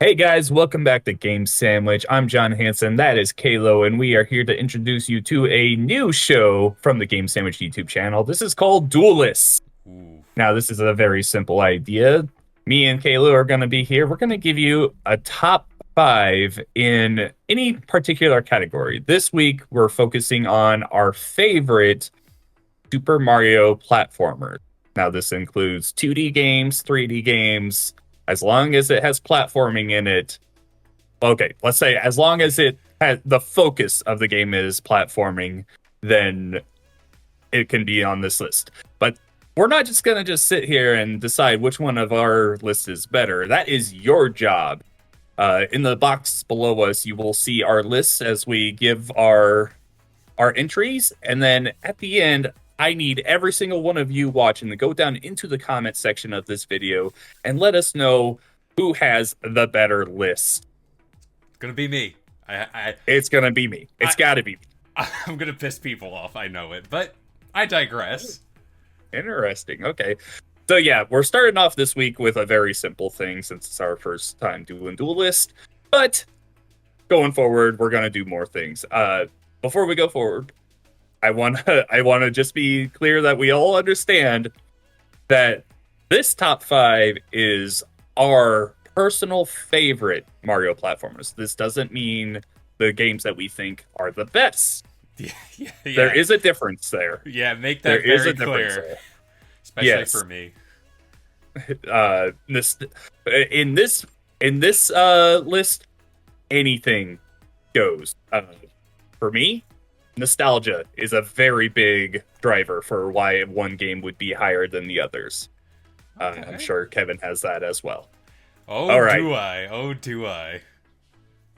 Hey guys, welcome back to Game Sandwich. I'm John Hanson. That is Kalo, and we are here to introduce you to a new show from the Game Sandwich YouTube channel. This is called Duelists. Ooh. Now, this is a very simple idea. Me and Kalo are going to be here. We're going to give you a top five in any particular category. This week, we're focusing on our favorite Super Mario platformers. Now, this includes 2D games, 3D games, as long as it has platforming in it. Okay, let's say as long as it has the focus of the game is platforming, then it can be on this list. But we're not just gonna just sit here and decide which one of our lists is better. That is your job. In the box below us, you will see our lists as we give our entries, and then at the end, I need every single one of you watching to go down into the comment section of this video and let us know who has the better list. It's gonna be me. I, It's gonna be me. I, It's gotta be me. I'm gonna piss people off. I know it, but I digress. Interesting. Okay. So yeah, we're starting off this week with a very simple thing since it's our first time doing Duel List. But going forward, we're gonna do more things. Before we go forward, I wanna just be clear that we all understand that this top five is our personal favorite Mario platformers. This doesn't mean the games that we think are the best. Yeah, yeah, There yeah. is a difference there. Yeah, make There that is a very difference clear, there. especially Yes. for me. This in this list, anything goes. For me, nostalgia is a very big driver for why one game would be higher than the others. I'm Okay. sure Kevin has that as well. Oh, All right. do I? Oh, do I?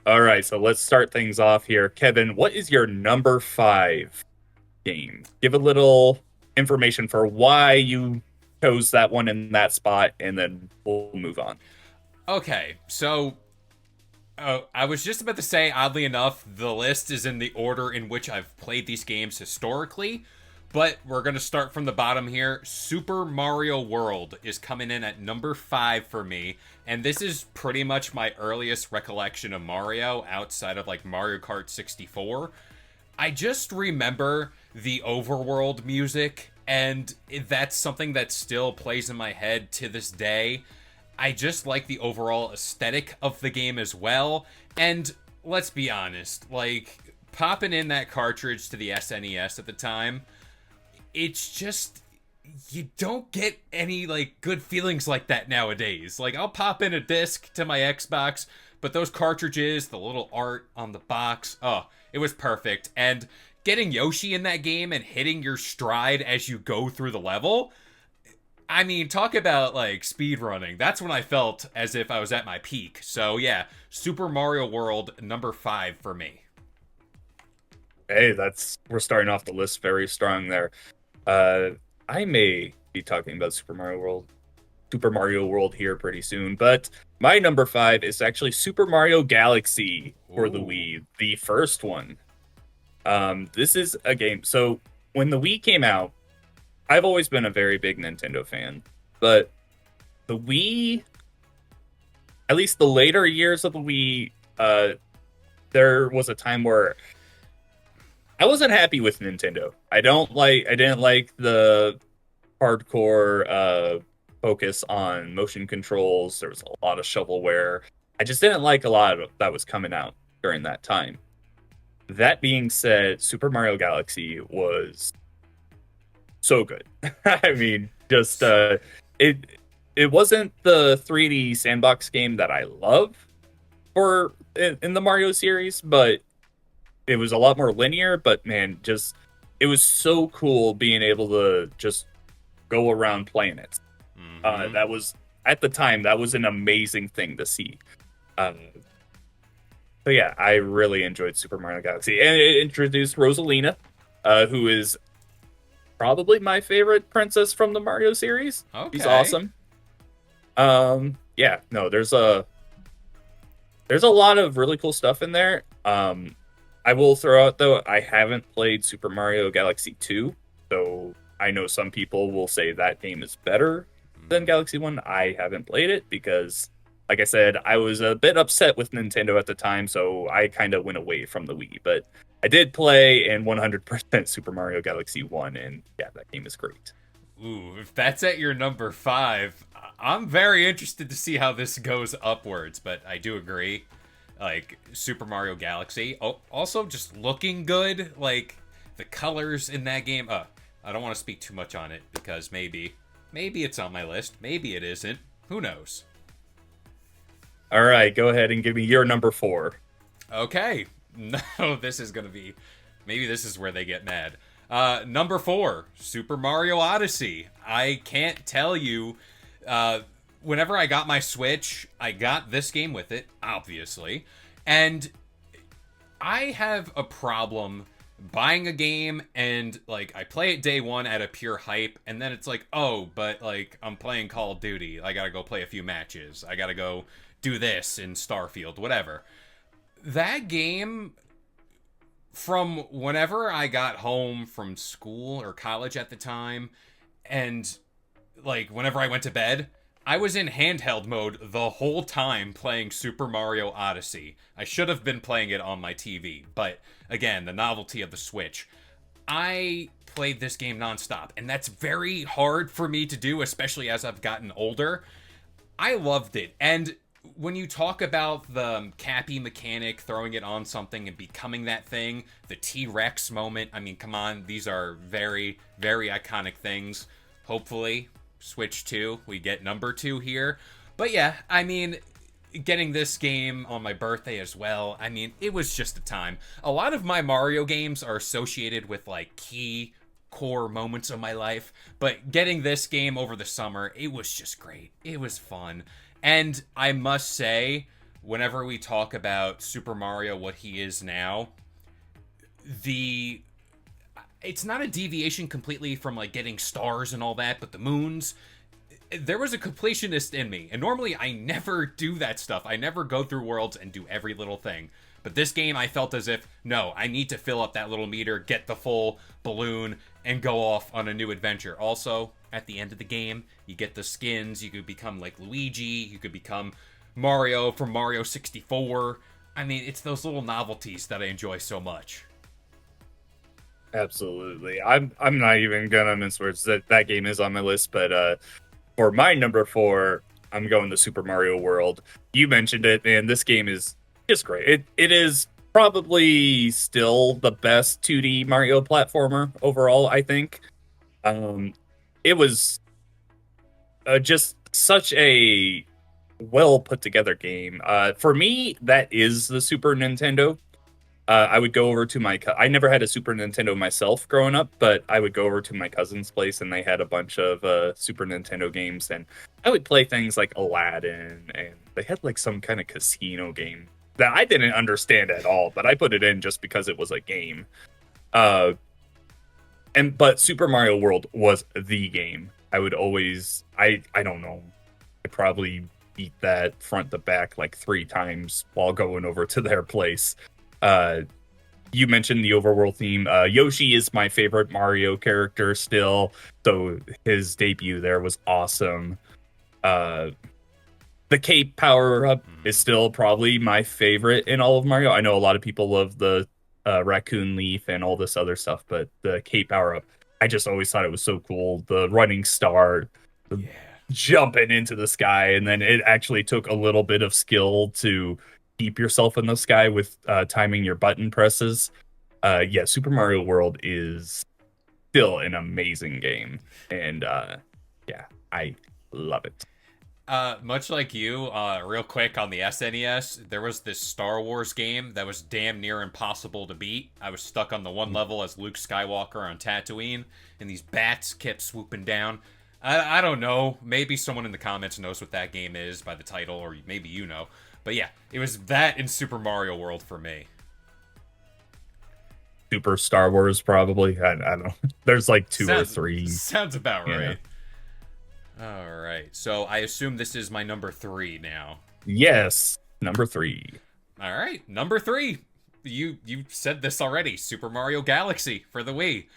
All right. So let's start things off here. Kevin, what is your number five game? Give a little information for why you chose that one in that spot, and then we'll move on. Okay, so I was just about to say, oddly enough, the list is in the order in which I've played these games historically, but we're going to start from the bottom here. Super Mario World is coming in at number 5 for me, and this is pretty much my earliest recollection of Mario outside of like Mario Kart 64. I just remember the overworld music, and that's something that still plays in my head to this day. I just like the overall aesthetic of the game as well. And let's be honest, like popping in that cartridge to the SNES at the time, it's just you don't get any like good feelings like that nowadays. Like I'll pop in a disc to my Xbox, but those cartridges, the little art on the box, oh, it was perfect. And getting Yoshi in that game and hitting your stride as you go through the level, I mean, talk about like speed running. That's when I felt as if I was at my peak. So yeah, Super Mario World number 5 for me. Hey, that's we're starting off the list very strong there. Uh, I may be talking about Super Mario World here pretty soon, but my number five is actually Super Mario Galaxy for the Ooh. Wii, the first one. This is a game. So when the Wii came out, I've always been a very big Nintendo fan, but the Wii, at least the later years of the Wii, there was a time where I wasn't happy with Nintendo. I didn't like the hardcore focus on motion controls. There was a lot of shovelware. I just didn't like a lot of that was coming out during that time. That being said, Super Mario Galaxy was so good. I mean, just it it wasn't the 3D sandbox game that I love for in the Mario series, but it was a lot more linear. But man, just it was so cool being able to just go around playing it. Mm-hmm. That was at the time that was an amazing thing to see. Uh, so yeah, I really enjoyed Super Mario Galaxy, and it introduced Rosalina, who is probably my favorite princess from the Mario series. She's Okay. awesome. Yeah, no, there's a lot of really cool stuff in there. I will throw out though, I haven't played Super Mario Galaxy 2, so I know some people will say that game is better than Mm. Galaxy 1. I haven't played it because Like I said, I was a bit upset with Nintendo at the time, so I kind of went away from the Wii. But I did play in 100% Super Mario Galaxy 1, and yeah, that game is great. Ooh, if that's at your number five, I'm very interested to see how this goes upwards, but I do agree. Like, Super Mario Galaxy. Oh, also, just looking good. Like, the colors in that game. I don't want to speak too much on it because maybe it's on my list. Maybe it isn't. Who knows? All right, go ahead and give me your number four. Okay. No, this is going to be. Maybe this is where they get mad. Number four, Super Mario Odyssey. I can't tell you. Whenever I got my Switch, I got this game with it, obviously. And I have a problem buying a game and, like, I play it day one at a pure hype, and then it's like, oh, but, like, I'm playing Call of Duty. I gotta go play a few matches. I gotta go do this in Starfield, whatever. That game, from whenever I got home from school or college at the time, and like whenever I went to bed, I was in handheld mode the whole time playing Super Mario Odyssey. I should have been playing it on my TV, but again, the novelty of the Switch. I played this game nonstop, and that's very hard for me to do, especially as I've gotten older. I loved it, and when you talk about the Cappy mechanic, throwing it on something and becoming that thing, the T-Rex moment, I mean, come on, these are very, very iconic things. Hopefully, Switch 2, we get number 2 here. But yeah, I mean, getting this game on my birthday as well, I mean, it was just a time. A lot of my Mario games are associated with, like, key core moments of my life, but getting this game over the summer, it was just great. It was fun. And I must say, whenever we talk about Super Mario, what he is now, it's not a deviation completely from like getting stars and all that, but the moons, there was a completionist in me. And normally I never do that stuff. I never go through worlds and do every little thing. But this game, I felt as if, no, I need to fill up that little meter, get the full balloon, and go off on a new adventure. Also, at the end of the game, you get the skins. You could become like Luigi. You could become Mario from Mario 64. I mean, it's those little novelties that I enjoy so much. Absolutely. I'm not even gonna mince words. That game is on my list, but for my number four, I'm going to Super Mario World. You mentioned it, and this game is just great. It is probably still the best 2D Mario platformer overall, I think. It was just such a well put together game. For me, that is the Super Nintendo. I would go over to I never had a Super Nintendo myself growing up, but I would go over to my cousin's place and they had a bunch of Super Nintendo games, and I would play things like Aladdin, and they had like some kind of casino game that I didn't understand at all, but I put it in just because it was a game. Uh, but Super Mario World was the game. I would always I don't know. I probably beat that front to back like 3 times while going over to their place. Uh, you mentioned the overworld theme. Yoshi is my favorite Mario character still, so his debut there was awesome. Uh, the cape power up is still probably my favorite in all of Mario. I know a lot of people love the raccoon leaf and all this other stuff, but the cape power up, I just always thought it was so cool. The running star, the Yeah. jumping into the sky, and then it actually took a little bit of skill to keep yourself in the sky with timing your button presses. Yeah, Super Mario World is still an amazing game, and yeah, I love it. Much like you, real quick on the SNES, there was this Star Wars game that was damn near impossible to beat. I was stuck on the one level as Luke Skywalker on Tatooine, and these bats kept swooping down. I don't know. Maybe someone in the comments knows what that game is by the title, or maybe you know. But yeah, it was that in Super Mario World for me. Super Star Wars, probably. I don't know. There's like two or three. Sounds about Yeah. right. All right. So I assume this is my number 3 now. Yes, number 3. All right, number 3. You said this already. Super Mario Galaxy for the Wii.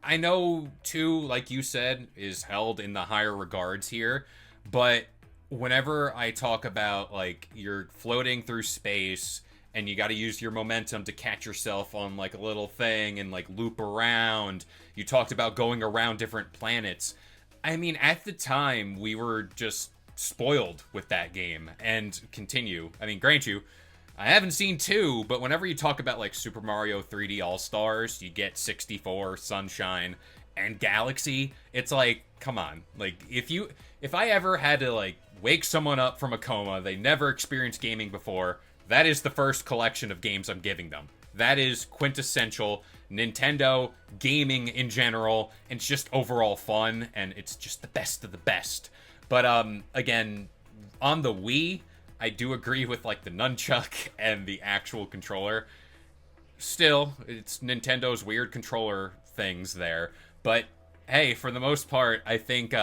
I know 2, like you said, is held in the higher regards here, but whenever I talk about like you're floating through space and you got to use your momentum to catch yourself on like a little thing and like loop around. You talked about going around different planets. I mean, at the time, we were just spoiled with that game and continue. I mean, grant you, I haven't seen two, but whenever you talk about like Super Mario 3D All Stars, you get 64, Sunshine, and Galaxy. It's like, come on. Like if I ever had to like wake someone up from a coma, they never experienced gaming before, that is the first collection of games I'm giving them. That is quintessential Nintendo gaming in general. It's just overall fun and it's just the best of the best. But again, on the Wii, I do agree with like the nunchuck and the actual controller. Still, it's Nintendo's weird controller things there. But hey, for the most part, I think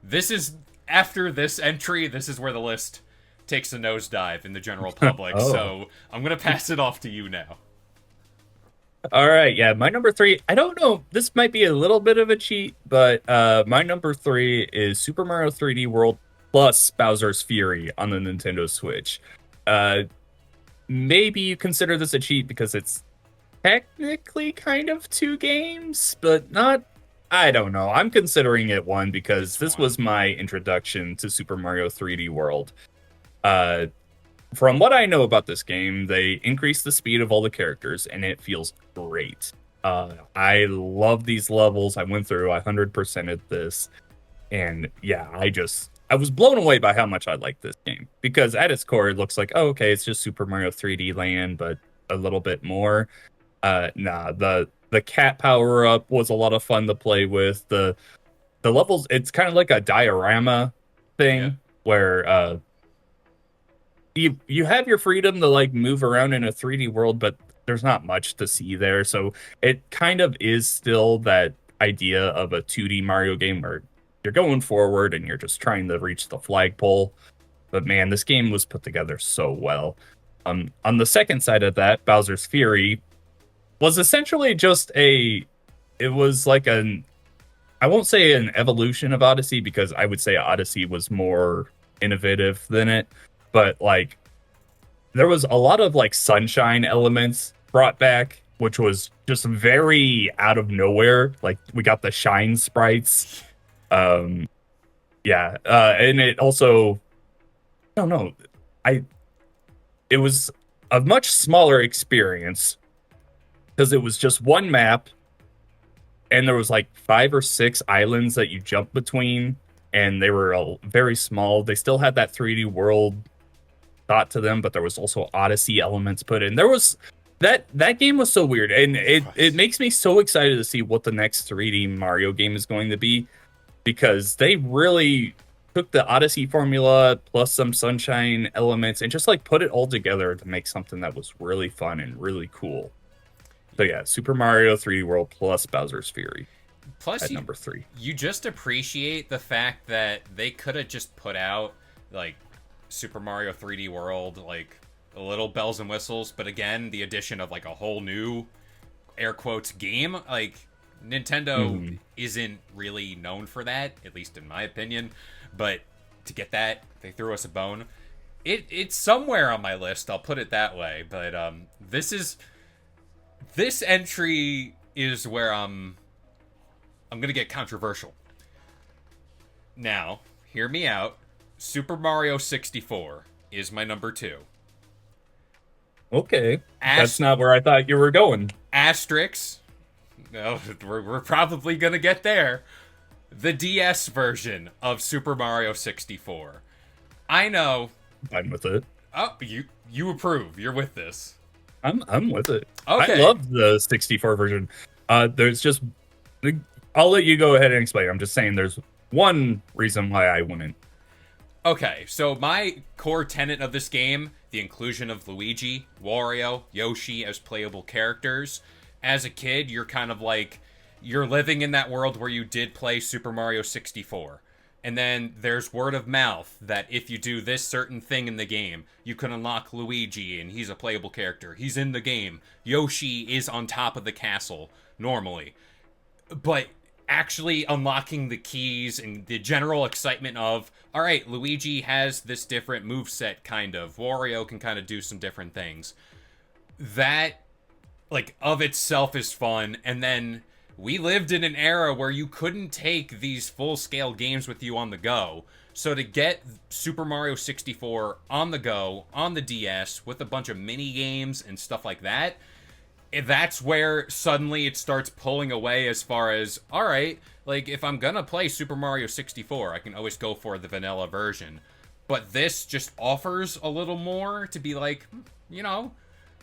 this is after this entry, this is where the list takes a nosedive in the general public. Oh. So I'm gonna pass it off to you now. All right, yeah, my number three. I don't know. This might be a little bit of a cheat, but my number three is Super Mario 3D World plus Bowser's Fury on the Nintendo Switch. Uh, Maybe you consider this a cheat because it's technically kind of two games, but not. I don't know. I'm considering it one because It's this one. was my introduction to Super Mario 3D World. Uh, from what I know about this game, they increased the speed of all the characters, and it feels great. I love these levels. I went through, I 100%ed this, and yeah, I was blown away by how much I like this game because at its core, it looks like, oh, okay, it's just Super Mario 3D Land, but a little bit more. Nah, the cat power up was a lot of fun to play with. The levels, it's kind of like a diorama Yeah. thing where you have your freedom to like move around in a 3D world, but there's not much to see there. So it kind of is still that idea of a 2D Mario game where you're going forward and you're just trying to reach the flagpole. But man, this game was put together so well. On the second side of that, Bowser's Fury was essentially just it was like I won't say an evolution of Odyssey because I would say Odyssey was more innovative than it, but like there was a lot of like sunshine elements brought back, which was just very out of nowhere. Like we got the shine sprites. Um yeah, and it also I don't know. I It was a much smaller experience because it was just one map and there was like 5 or 6 islands that you jump between and they were very small. They still had that 3D world thought to them, but there was also Odyssey elements put in. There was that game was so weird, and it Right. makes me so excited to see what the next 3D Mario game is going to be because they really took the Odyssey formula plus some sunshine elements and just like put it all together to make something that was really fun and really cool. So yeah, Super Mario 3D World plus Bowser's Fury Plus, at you number 3. you just appreciate the fact that they could have just put out like Super Mario 3D World, like a little bells and whistles, but again, the addition of like a whole new air quotes game, like Nintendo Mhm. isn't really known for that, at least in my opinion. But to get that, they threw us a bone. It's somewhere on my list. I'll put it that way. But this entry is where I'm gonna get controversial. Now, hear me out. Super Mario 64 is my number two. Okay, that's Ast- not where I thought you were going. Asterix. No, we're probably gonna get there. The DS version of Super Mario 64. I know. I'm with it. Oh, you approve. You're with this. I'm with it. I Okay. love the 64 version. There's just I'll let you go ahead and explain. I'm just saying there's one reason why I wouldn't. Okay, so my core tenet of this game, the inclusion of Luigi, Wario, Yoshi as playable characters. As a kid, you're kind of like you're living in that world where you did play Super Mario 64. And then there's word of mouth that if you do this certain thing in the game, you can unlock Luigi and he's a playable character. He's in the game. Yoshi is on top of the castle normally. But actually unlocking the keys and the general excitement of, all right, Luigi has this different move set, kind of. Wario can kind of do some different things. That, like, of itself is fun. And then we lived in an era where you couldn't take these full-scale games with you on the go. So to get Super Mario 64 on the go, on the DS, with a bunch of mini games and stuff like that, that's where suddenly it starts pulling away as far as, all right, like, if I'm gonna play Super Mario 64, I can always go for the vanilla version. But this just offers a little more to be like, you know,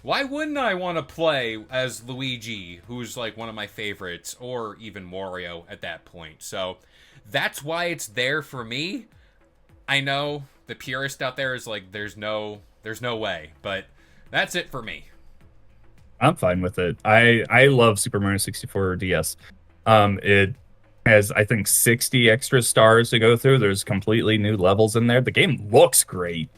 why wouldn't I want to play as Luigi, who's like one of my favorites, or even Wario at that point? So that's why it's there for me. I know the purist out there is like, there's no way, but that's it for me. I'm fine with it. I love Super Mario 64 DS. It has, I think, 60 extra stars to go through. There's completely new levels in there. The game looks great.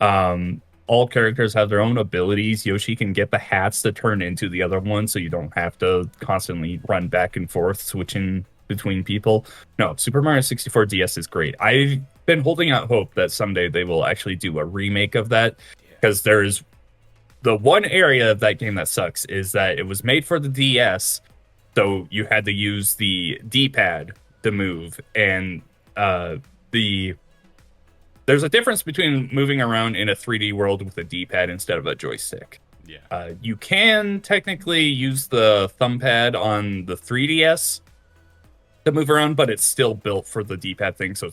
All characters have their own abilities. Yoshi can get the hats to turn into the other one, so you don't have to constantly run back and forth switching between people. No, Super Mario 64 DS is great. I've been holding out hope that someday they will actually do a remake of that, because there's the one area of that game that sucks is that it was made for the DS, so you had to use the D-pad to move, and the there's a difference between moving around in a 3D world with a D-pad instead of a joystick. Yeah. You can technically use the thumb pad on the 3DS to move around, but it's still built for the D-pad thing, so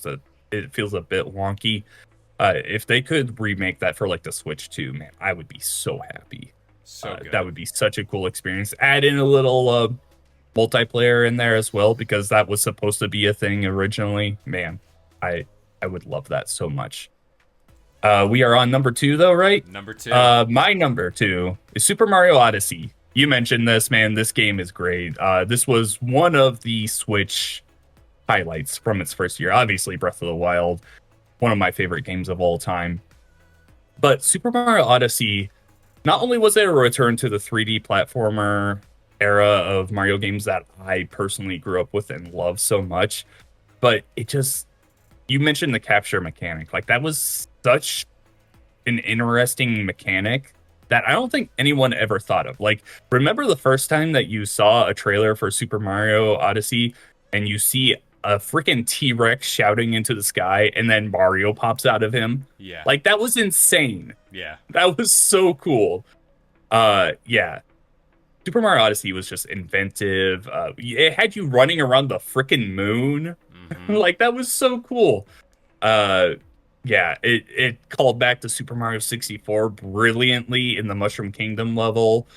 it feels a bit wonky. If they could remake that for like the Switch too, man, I would be so happy. So good. That would be such a cool experience. Add in a little multiplayer in there as well, because that was supposed to be a thing originally. Man, I would love that so much. We are on number 2 though, right? Number 2. My number 2 is Super Mario Odyssey. You mentioned this, man. This game is great. This was one of the Switch highlights from its first year. Obviously, Breath of the Wild, one of my favorite games of all time. But Super Mario Odyssey, not only was it a return to the 3D platformer era of Mario games that I personally grew up with and love so much, but it just, you mentioned the capture mechanic. Like, that was such an interesting mechanic that I don't think anyone ever thought of. Like, remember the first time that you saw a trailer for Super Mario Odyssey and you see a freaking T-Rex shouting into the sky and then Mario pops out of him? Yeah. Like, that was insane. Yeah. That was so cool. Yeah. Super Mario Odyssey was just inventive. It had you running around the freaking moon. Like, that was so cool. Yeah, it called back to Super Mario 64 brilliantly in the Mushroom Kingdom level,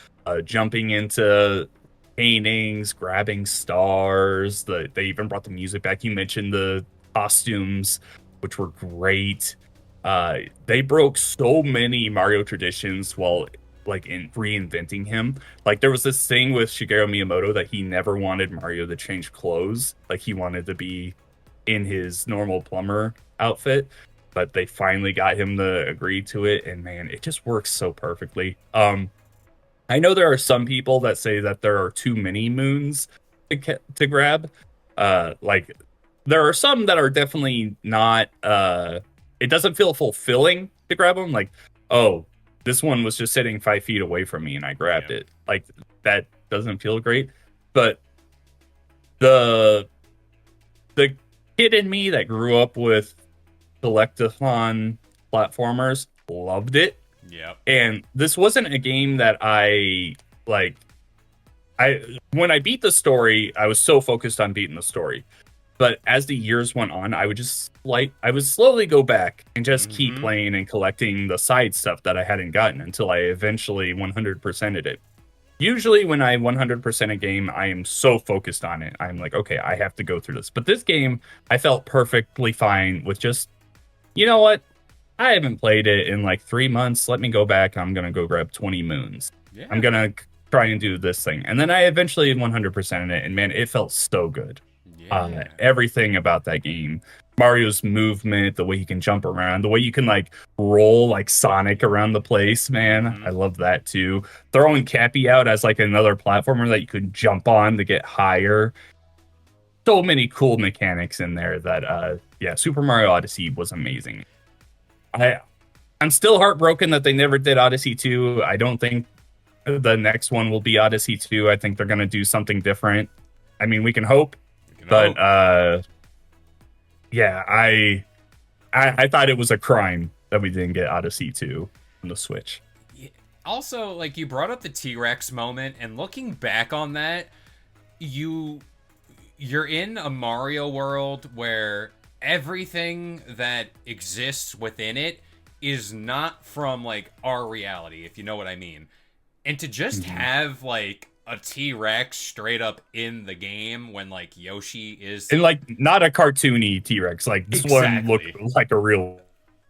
jumping into paintings, grabbing stars. They even brought the music back. You mentioned the costumes, which were great. They broke so many Mario traditions while like in reinventing him. Like, there was this thing with Shigeru Miyamoto that he never wanted Mario to change clothes. Like, he wanted to be in his normal plumber outfit, but they finally got him to agree to it, and man, it just works so perfectly. I know there are some people that say that there are too many moons to grab. Like, there are some that are definitely not. It doesn't feel fulfilling to grab them. Like, oh, this one was just sitting 5 feet away from me and I grabbed it. Like, that doesn't feel great. But the kid in me that grew up with collectathon platformers loved it. Yep. And this wasn't a game that I like. When I beat the story, I was so focused on beating the story. But as the years went on, I would slowly go back and just keep playing and collecting the side stuff that I hadn't gotten until I eventually 100%ed it. Usually when I 100% a game, I am so focused on it. I'm like, okay, I have to go through this. But this game, I felt perfectly fine with just, you know what? I haven't played it in like 3 months. Let me go back. I'm going to go grab 20 moons. Yeah. I'm going to try and do this thing. And then I eventually 100%ed it. And man, it felt so good. Everything about that game, Mario's movement, the way he can jump around, the way you can like roll like Sonic around the place, man. I love that too. Throwing Cappy out as like another platformer that you could jump on to get higher. so many cool mechanics in there that yeah, Super Mario Odyssey was amazing. I I'm still heartbroken that they never did Odyssey 2. I don't think the next one will be Odyssey 2. I think they're going to do something different. I mean, we can hope, You can but hope. yeah, I thought it was a crime that we didn't get Odyssey 2 on the Switch. Also, like you brought up the T-Rex moment, and looking back on that, you you're in a Mario world where everything that exists within it is not from like our reality, if you know what I mean. And to just Mhm. have like a T-Rex straight up in the game when like Yoshi is And like not a cartoony T-Rex, like this one looked exactly. like a real one.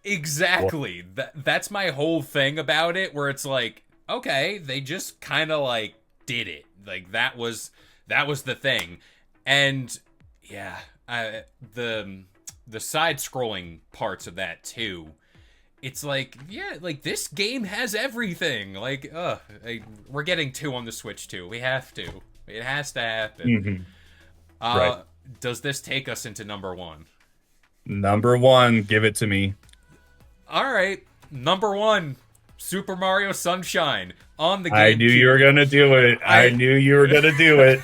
Exactly. That's my whole thing about it where it's like, okay, they just kind of like did it. Like that was the thing. And yeah, the side scrolling parts of that too. It's like, yeah, like this game has everything. Like, we're getting 2 on the Switch too. We have to. It has to happen. Mhm. Right. Uh does this take us into number 1? Number one, give it to me. All right, number 1, Super Mario Sunshine on the I knew you were GameCube. gonna do it. I I knew you were gonna do it.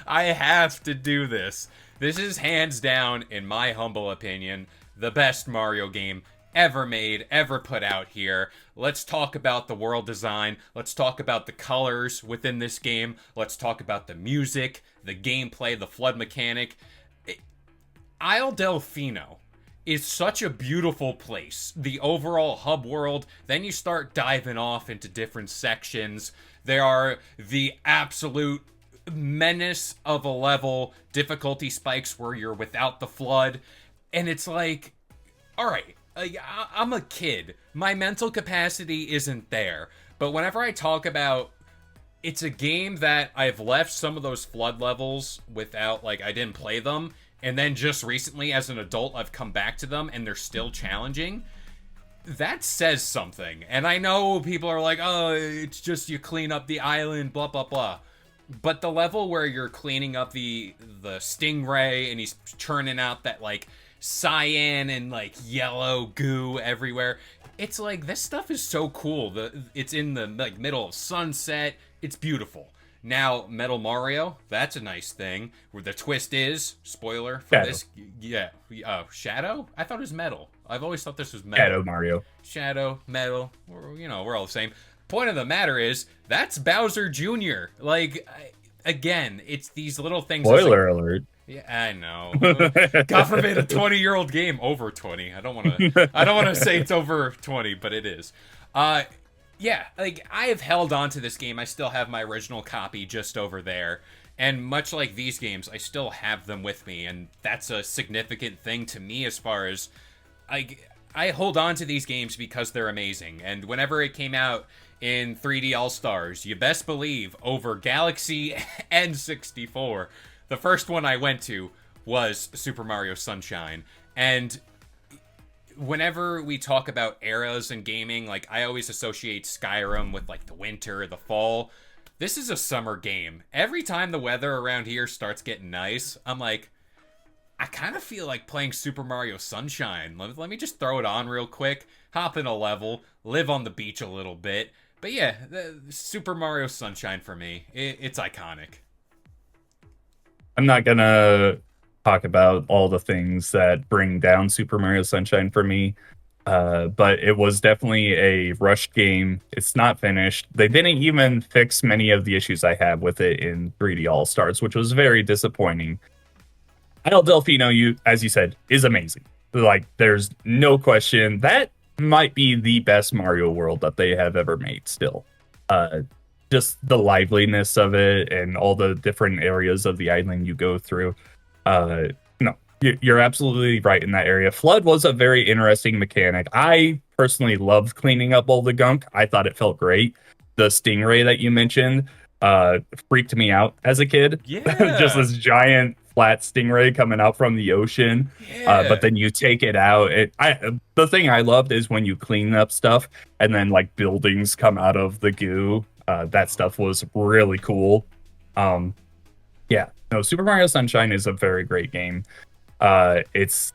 I have to do this. This is hands down, in my humble opinion, the best Mario game ever made, ever put out here. Let's talk about the world design. Let's talk about the colors within this game. Let's talk about the music, the gameplay, the flood mechanic. Isle Delfino is such a beautiful place. The overall hub world, then you start diving off into different sections. There are the absolute menace of a level, difficulty spikes where you're without the flood. And it's like, all right, like, I'm a kid. My mental capacity isn't there. But whenever I talk about it's a game that I've left some of those flood levels without, like, I didn't play them. And then just recently, as an adult, I've come back to them and they're still challenging. That says something. And I know people are like, oh, it's just you clean up the island, blah, blah, blah. But the level where you're cleaning up the stingray and he's churning out that, like, cyan and, like, yellow goo everywhere. It's like, this stuff is so cool. It's in the, like, middle of sunset. It's beautiful. Now, Metal Mario, that's a nice thing. Where the twist is, spoiler for Shadow. this, yeah, Shadow? I thought it was Metal. I've always thought this was Metal. Shadow Mario. Shadow, Metal, we're all the same. Point of the matter is, that's Bowser Jr. Like, again, it's these little things. Spoiler alert. Yeah, I know. God forbid a 20-year-old game over 20. I don't want to. I don't want to say it's over 20, but it is. Yeah, like I have held on to this game. I still have my original copy just over there. And much like these games, I still have them with me, and that's a significant thing to me as far as I hold on to these games because they're amazing. And whenever it came out in 3D All-Stars, you best believe over Galaxy N64, the first one I went to was Super Mario Sunshine. And whenever we talk about eras in gaming, like I always associate Skyrim with like the winter, the fall. This is a summer game. Every time the weather around here starts getting nice, I'm like, I kind of feel like playing Super Mario Sunshine. Let me just throw it on real quick, hop in a level, live on the beach a little bit. But yeah, the Super Mario Sunshine for me, it's iconic. I'm not gonna talk about all the things that bring down Super Mario Sunshine for me. But it was definitely a rushed game. It's not finished. They didn't even fix many of the issues I have with it in 3D All Stars, which was very disappointing. Isle Delfino, you as you said, is amazing. Like, there's no question that might be the best Mario world that they have ever made. Still, uh, just the liveliness of it and all the different areas of the island you go through. Uh, no, you're absolutely right in that area. Flood was a very interesting mechanic. I personally loved cleaning up all the gunk. I thought it felt great. The stingray that you mentioned freaked me out as a kid. Just Yeah, this giant flat stingray coming out from the ocean. But yeah. then you take it out. The thing I loved is when you clean up stuff and then like buildings come out of the goo. That stuff was really cool. Um, Yeah, no, Super Mario Sunshine is a very great game. It's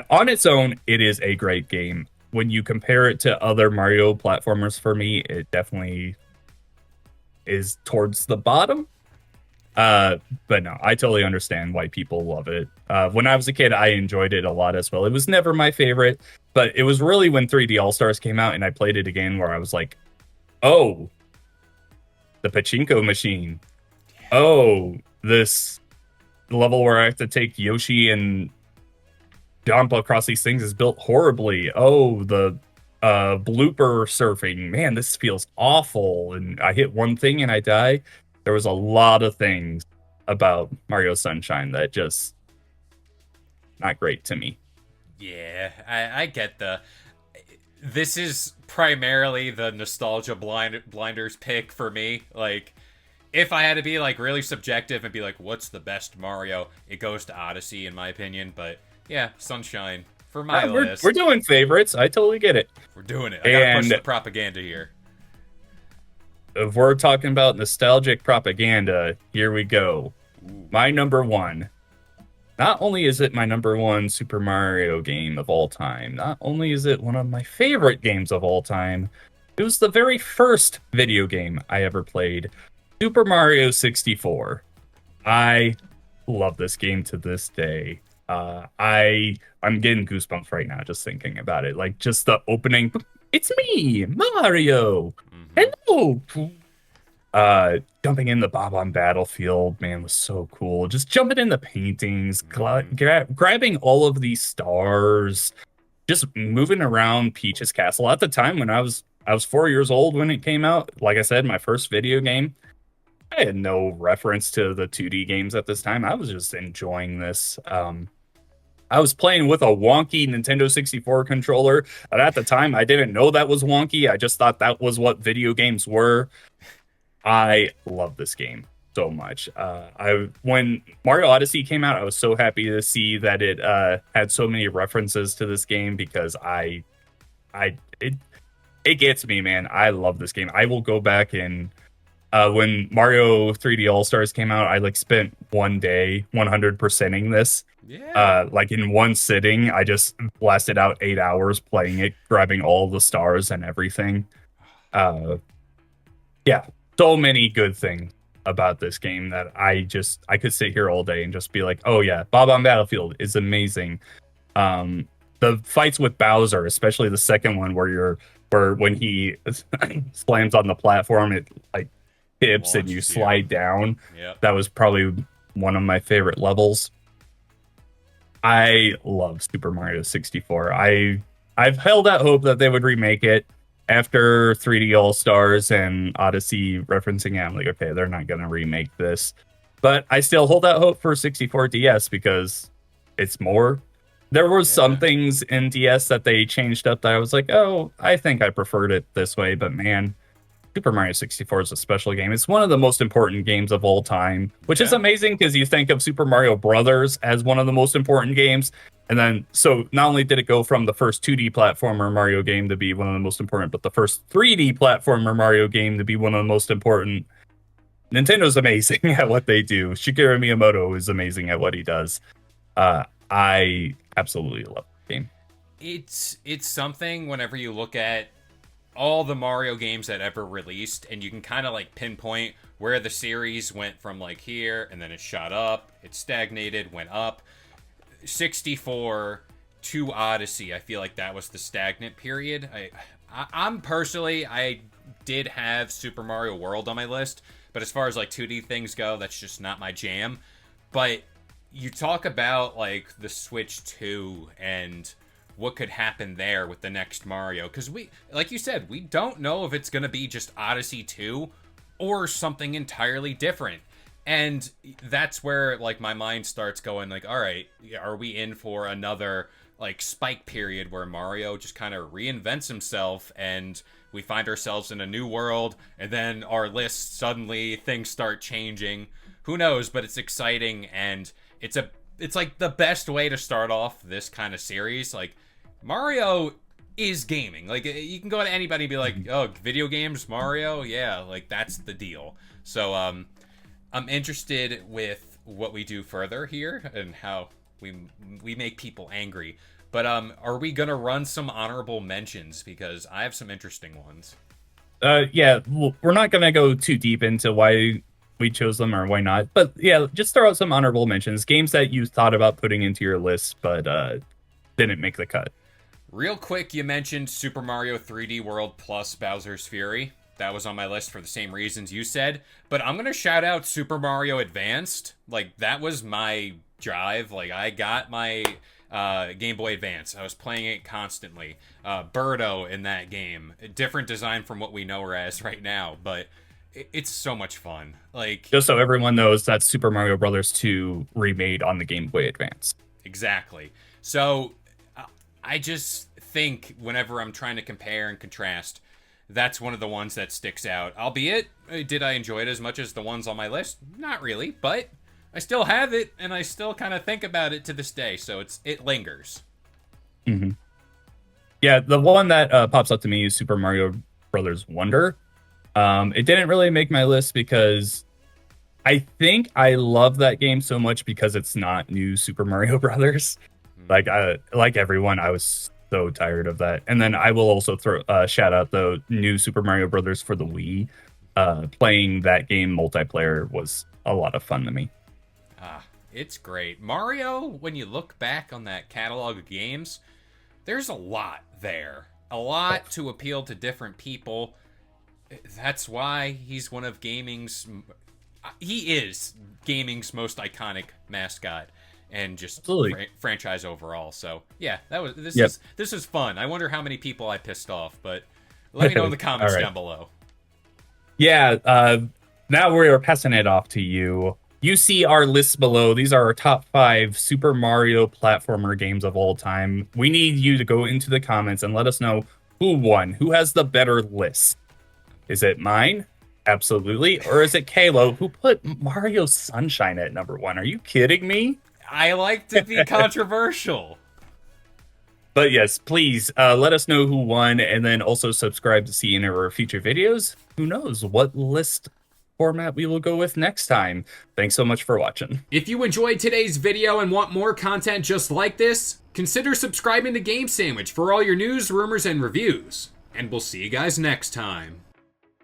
on its own, it is a great game. When you compare it to other Mario platformers, for me, it definitely is towards the bottom. Uh, but no, I totally understand why people love it. When I was a kid, I enjoyed it a lot as well. It was never my favorite, but it was really when 3D All Stars came out and I played it again where I was like, oh, the pachinko machine. Oh, this level where I have to take Yoshi and jump across these things is built horribly. Oh, the blooper surfing. Man, this feels awful. And I hit one thing and I die. There was a lot of things about Mario Sunshine that just not great to me. Yeah, I get the. This is primarily the nostalgia blinders pick for me. Like, if I had to be like really subjective and be like, what's the best Mario? It goes to Odyssey in my opinion. But yeah, Sunshine for my We're list. doing favorites. I totally get it. We're doing it. I gotta push And the propaganda here. if we're talking about nostalgic propaganda, here we go. Ooh. My number one. Not only is it my number one Super Mario game of all time, not only is it one of my favorite games of all time, it was the very first video game I ever played, Super Mario 64. I love this game to this day. I'm getting goosebumps right now just thinking about it. Like just the opening, it's me, Mario. Mm-hmm. Hello. Jumping in the Bob-on Battlefield, man, was so cool. Just jumping in the paintings, Mm-hmm. grabbing all of these stars, just moving around Peach's castle. At the time when I was 4 years old when it came out, like I said, my first video game. I had no reference to the 2D games at this time. I was just enjoying this. I was playing with a wonky Nintendo 64 controller, and at the time I didn't know that was wonky. I just thought that was what video games were. I love this game so much. I when Mario Odyssey came out, I was so happy to see that it had so many references to this game because I it gets me, man. I love this game. I will go back and when Mario 3D All Stars came out, I like spent one day 100%ing this. Yeah. Like in one sitting, I just blasted out 8 hours playing it, grabbing all the stars and everything. Uh, yeah, so many good things about this game that I could sit here all day and just be like, oh yeah, Bob on Battlefield is amazing. The fights with Bowser, especially the second one where when he slams on the platform, it like tips and you Launches you. slide down. Yep. That was probably one of my favorite levels. I love Super Mario 64. I've held out hope that they would remake it after 3D All Stars and Odyssey referencing it. I'm like, okay, they're not gonna remake this, but I still hold out hope for 64 DS because it's more. There were some Yeah. things in DS that they changed up that I was like, oh, I think I preferred it this way, but man, Super Mario 64 is a special game. It's one of the most important games of all time, which is Yeah. amazing because you think of Super Mario Brothers as one of the most important games. And then, so not only did it go from the first 2D platformer Mario game to be one of the most important, but the first 3D platformer Mario game to be one of the most important. Nintendo's amazing at what they do. Shigeru Miyamoto is amazing at what he does. I absolutely love the game. It's something whenever you look at all the Mario games that ever released, and you can kind of like pinpoint where the series went from like here, and then it shot up, it stagnated, went up. 64 to Odyssey, I feel like that was the stagnant period. I'm personally, I did have Super Mario World on my list, but as far as like 2D things go, that's just not my jam. But you talk about like the Switch 2 and what could happen there with the next Mario, because we, like you said, we don't know if it's going to be just Odyssey 2 or something entirely different. And that's where like my mind starts going like, all right, are we in for another like spike period where Mario just kind of reinvents himself and we find ourselves in a new world, and then our list suddenly things start changing. Who knows, but it's exciting, and it's like the best way to start off this kind of series. Like, Mario is gaming. Like, you can go to anybody and be like, oh, video games, Mario? Yeah, like, that's the deal. So, I'm interested with what we do further here and how we we make people angry. But are we gonna run some honorable mentions because I have some interesting ones. Yeah, we're not gonna go too deep into why we chose them or why not, but yeah, just throw out some honorable mentions, games that you thought about putting into your list but didn't make the cut. Real quick, you mentioned Super Mario 3D World plus Bowser's Fury. That was on my list for the same reasons you said. But I'm gonna shout out Super Mario Advanced. Like that was my drive. Like I got my Game Boy Advance. I was playing it constantly. Birdo in that game, a different design from what we know her as right now, but it's so much fun. Like Just so everyone knows, that's Super Mario Brothers 2 remade on the Game Boy Advance. exactly. So I just think whenever I'm trying to compare and contrast, that's one of the ones that sticks out. Albeit, did I enjoy it as much as the ones on my list? Not really, but I still have it, and I still kind of think about it to this day. So it lingers. Hmm. Yeah, the one that pops up to me is Super Mario Brothers Wonder. It didn't really make my list because I think I love that game so much because it's not new Super Mario Brothers. Like everyone, I was so tired of that. And then I will also throw shout out the new Super Mario Brothers for the Wii. Playing that game multiplayer was a lot of fun to me. Ah, it's great. Mario, when you look back on that catalog of games, there's a lot there. A lot to appeal to different people. That's why he's one of gaming's. He is gaming's most iconic mascot and just Absolutely. franchise overall. So yeah, that was Yep. this is fun. I wonder how many people I pissed off, but let me know in the comments All right. down below. Yeah, now we are passing it off to you. You see our lists below. These are our top 5 Super Mario platformer games of all time. We need you to go into the comments and let us know who won, who has the better list. Is it mine? Absolutely. Or is it Kalo, who put Mario Sunshine at number 1? Are you kidding me? I like to be controversial. But yes, please let us know who won and then also subscribe to see any of our future videos. Who knows what list format we will go with next time. Thanks so much for watching. If you enjoyed today's video and want more content just like this, consider subscribing to Game Sandwich for all your news, rumors, and reviews. And we'll see you guys next time.